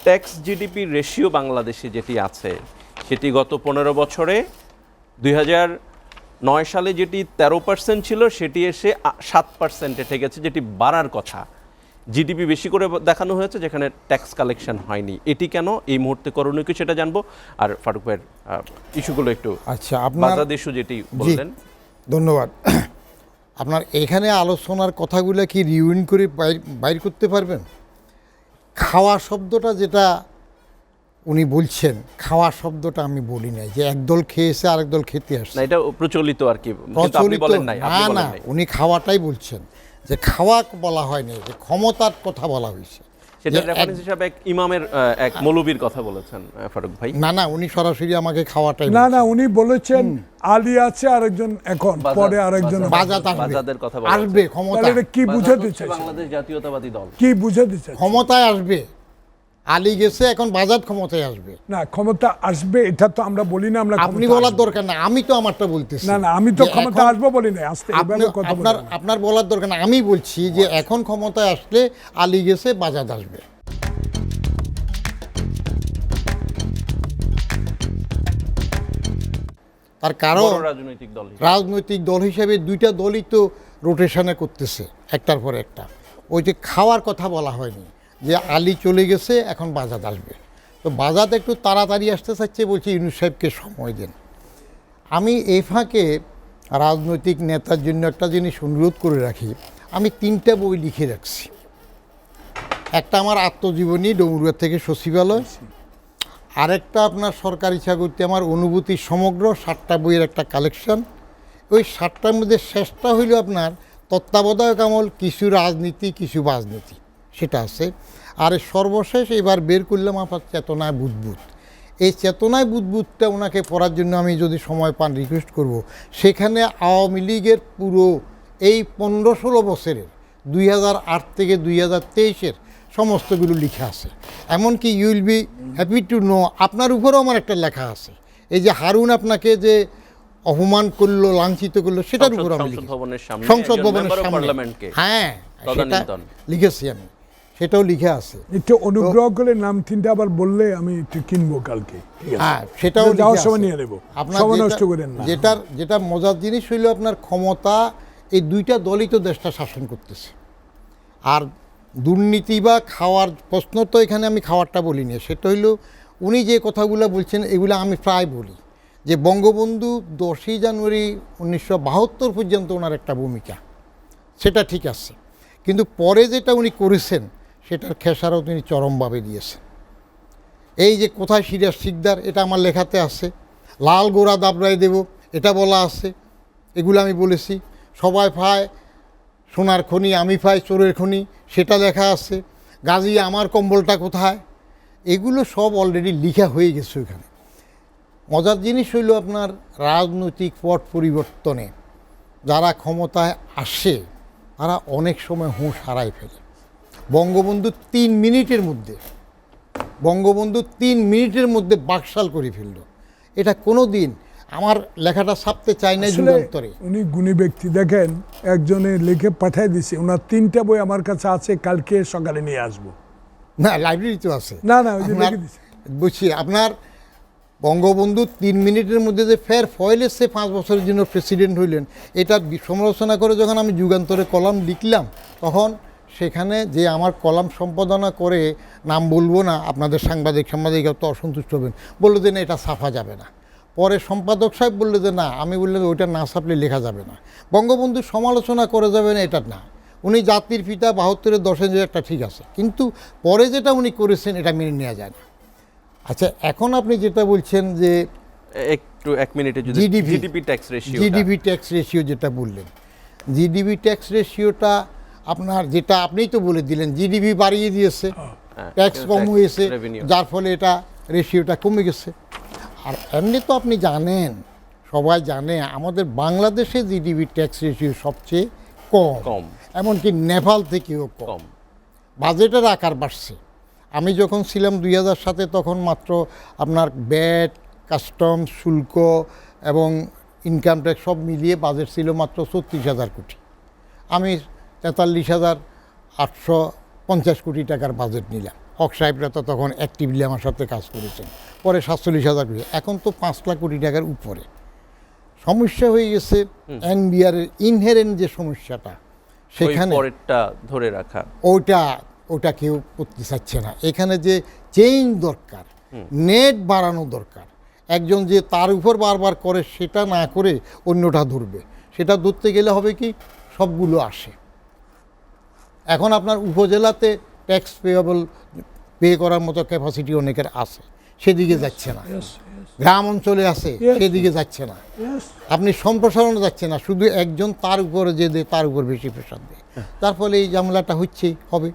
Tax GDP ratio বাংলাদেশে যেটি আছে সেটি গত 15 বছরে 2009 সালে যেটি 13% ছিল সেটি এসে 7% ঠেকেছে, যেটি বাড়ার কথা। জিডিপি বেশি করে দেখানো হয়েছে যেখানে ট্যাক্স কালেকশন হয়নি। এটি কেন, এই মুহূর্তে করণীয় কি সেটা জানবো। আর ফারুক ভাইয়ের ইস্যুগুলো একটু, আচ্ছা, আপনার বাজার ইস্যু যেটি বললেন। ধন্যবাদ। আপনার এখানে আলোচনার কথাগুলো কি রিউইন করে বাইর করতে পারবেন? খাওয়া শব্দটা যেটা উনি বলছেন, খাওয়া শব্দটা আমি বলি নাই যে একদল খেয়েছে আরেক দল খেতে আসছে, না এটা প্রচলিত আর কি, কিন্তু আপনি বলেন নাই, আপনি বলেন নাই। উনি খাওয়াটাই বলছেন, যে খাওয়া বলা হয়নি, যে ক্ষমতার কথা বলা হয়েছে। সেটা রেফারেন্স হিসাবে এক ইমামের এক মৌলবীর কথা বলেছেন ফারুক ভাই। না উনি সরাসরি আমাকে খাওয়াটাই না উনি বলেছেন আলী আছে আরেকজন, এখন পরে আরেকজন বাজাদের কথা আসবে, ক্ষমতা কি বুঝাতে চাই, বাংলাদেশ জাতীয়তাবাদী দল কি বুঝাতে চাই, ক্ষমতায় আসবে। আলী গেছে, এখন বাজার ক্ষমতায় আসবে। না ক্ষমতা আসবে এটা তো আমরা বলি না, আমরা আপনি বলার দরকার না, আমি তো আমারটা বলতেছি। না আমি তো ক্ষমতা আসবো বলি না, আস্তে আপনার বলার দরকার না, আমি বলছি যে এখন ক্ষমতায় আসলে আলী গেছে, বাজার আসবে। তার কারণ রাজনৈতিক দল হিসেবে দুইটা দলই তো রোটেশনে করতেছে একটার পর একটা। ওই যে খাওয়ার কথা বলা হয়নি, যে আলী চলে গেছে এখন বাজার আসবে। তো বাজার একটু তাড়াতাড়ি আসতে চাচ্ছে, বলছি ইউনূস সাহেবকে সময় দেন। আমি এই ফাঁকে রাজনৈতিক নেতার জন্য একটা জিনিস অনুরোধ করে রাখি, আমি 3টা বই লিখে রাখছি। একটা আমার আত্মজীবনী ডুমুরিয়া থেকে সচিবালয়, আরেকটা আপনার সরকারি চাকরিতে আমার অনুভূতি সমগ্র 7টা বইয়ের একটা কালেকশন। ওই 7টার মধ্যে শেষটা হইল আপনার তত্ত্বাবধায়ক আমল, কিছু রাজনীতি কিছু বাজনীতি, সেটা আছে। আর সর্বশেষ এবার বের করলাম আপনার চেতনায় বুদবুদ। এই চেতনায় বুদবুদটা ওনাকে পড়ার জন্য আমি যদি সময় পান রিকোয়েস্ট করব। সেখানে আওয়ামী লীগের পুরো এই 15-16 বছরের 2008 থেকে 2023-এর সমস্তগুলো লেখা আছে। এমনকি you will be happy to know আপনার উপরেও আমার একটা লেখা আছে। এই যে হারুন আপনাকে যে অপমান করলো, লাঞ্ছিত করলো, সেটার উপর আমি সংসদ ভবনের সামনে, হ্যাঁ সেটা লিখেছি আমি, সেটাও লিখে আছে। একটু অনুগ্রহ করে নাম 3টা আবার বললে আমি একটু কিনবো কালকে। হ্যাঁ সেটাও যাওয়ার সময় নিয়ে নেবো, আপনার সময় নষ্ট করেন না। যেটা মজার জিনিস হইল আপনার ক্ষমতা, এই দুইটা দলই তো দেশটা শাসন করতেছে। আর দুর্নীতি বা খাওয়ার প্রশ্ন তো এখানে আমি খাওয়ারটা বলিনি, সেটা হইল উনি যে কথাগুলো বলছেন এগুলো আমি প্রায় বলি, যে বঙ্গবন্ধু 10ই জানুয়ারি 1972 পর্যন্ত ওনার একটা ভূমিকা, সেটা ঠিক আছে, কিন্তু পরে যেটা উনি করেছেন সেটার খেসারও তিনি চরমভাবে দিয়েছেন। এই যে কোথায় সিরিয়াস শিকদার, এটা আমার লেখাতে আছে। লাল গোড়া দাবড়াই দেব, এটা বলা আছে, এগুলো আমি বলেছি। সবাই পায় সোনার খনি, আমি পাই চোরের খনি, সেটা লেখা আছে। গাজী আমার কম্বলটা কোথায়, এগুলো সব অলরেডি লেখা হয়ে গেছে ওইখানে। মজার জিনিস হইল আপনার রাজনৈতিক পট পরিবর্তনে যারা ক্ষমতায় আসে তারা অনেক সময় হুঁশ হারাই ফেলে। বঙ্গবন্ধু 3 মিনিটের মধ্যে বাকশাল করে ফেলল। এটা কোনো দিন আমার লেখাটা ছাপতে চাই না যুগান্তরে। উনি গুণী ব্যক্তি, দেখেন একজনে লিখে পাঠিয়ে দিছে, ওনার 3টা বই আমার কাছে আছে, কালকে সকালে নিয়ে আসবো। না লাইব্রেরি তো আছে। না ওই যে লিখে দিছে। বুঝছি, আপনার বঙ্গবন্ধু 3 মিনিটের মধ্যে যে ফের ফয়েলেসে 5 বছরের জন্য প্রেসিডেন্ট হইলেন, এটা সমালোচনা করে যখন আমি যুগান্তরে কলাম লিখলাম, তখন সেখানে যে আমার কলাম সম্পাদনা করে, নাম বলবো না, আপনাদের সাংবাদিক তো অসন্তুষ্ট হবেন, বললো যে না এটা ছাপা যাবে না। পরে সম্পাদক সাহেব বললো যে না, আমি বললাম ওইটা না ছাপলে লেখা যাবে না। বঙ্গবন্ধু সমালোচনা করে যাবে না এটা না, উনি জাতির পিতা, 72-এর 10-এ যে একটা ঠিক আছে, কিন্তু পরে যেটা উনি করেছেন এটা মেনে নেওয়া যায় না। আচ্ছা, এখন আপনি যেটা বলছেন যে একটু 1 মিনিটে যদি জিডিপি ট্যাক্স রেশিও যেটা বললেন, জিডিপি ট্যাক্স রেশিওটা আপনার যেটা আপনিই তো বলে দিলেন, জিডিপি বাড়িয়ে দিয়েছে, ট্যাক্স কম হয়েছে, যার ফলে এটা রেশিওটা কমে গেছে। আর এমনি তো আপনি জানেন, সবাই জানে আমাদের বাংলাদেশে জিডিপি ট্যাক্স রেশিও সবচেয়ে কম, এমনকি নেপাল থেকেও কম। বাজেটের আকার বাড়ছে। আমি যখন ছিলাম 2007-এ, তখন মাত্র আপনার ব্যাট, কাস্টমস, শুল্ক এবং ইনকাম ট্যাক্স সব মিলিয়ে বাজেট ছিল মাত্র 36,000 কোটি। আমি 43,850 কোটি টাকার বাজেট নিলাম। হক সাহেবরা তো তখন অ্যাক্টিভলি আমার সাথে কাজ করেছেন, পরে 47,000 কোটি, এখন তো 5 লাখ কোটি টাকার উপরে। সমস্যা হয়ে গেছে এনবিআর এর ইনহেরেন্ট যে সমস্যাটা, ওই সেখানে পরেরটা ধরে রাখা। ওটা কেউ করতে চাচ্ছে না। এখানে যে চেঞ্জ দরকার, নেট বাড়ানো দরকার। একজন যে তার উপর বারবার করে সেটা না করে অন্যটা ধরবে, সেটা ধরতে গেলে হবে কি সবগুলো আসে। এখন আপনার উপজেলাতে ট্যাক্স পে করার মতো ক্যাপাসিটি অনেকের আছে, সেদিকে যাচ্ছে না। গ্রাম অঞ্চলে আছে, সেদিকে যাচ্ছে না। আপনি সম্প্রসারণে যাচ্ছে না, শুধু একজন তার উপরে যে দেয় তার উপর বেশি প্রেশার দেয়, তার ফলে এই ঝামেলাটা হচ্ছেই হবে।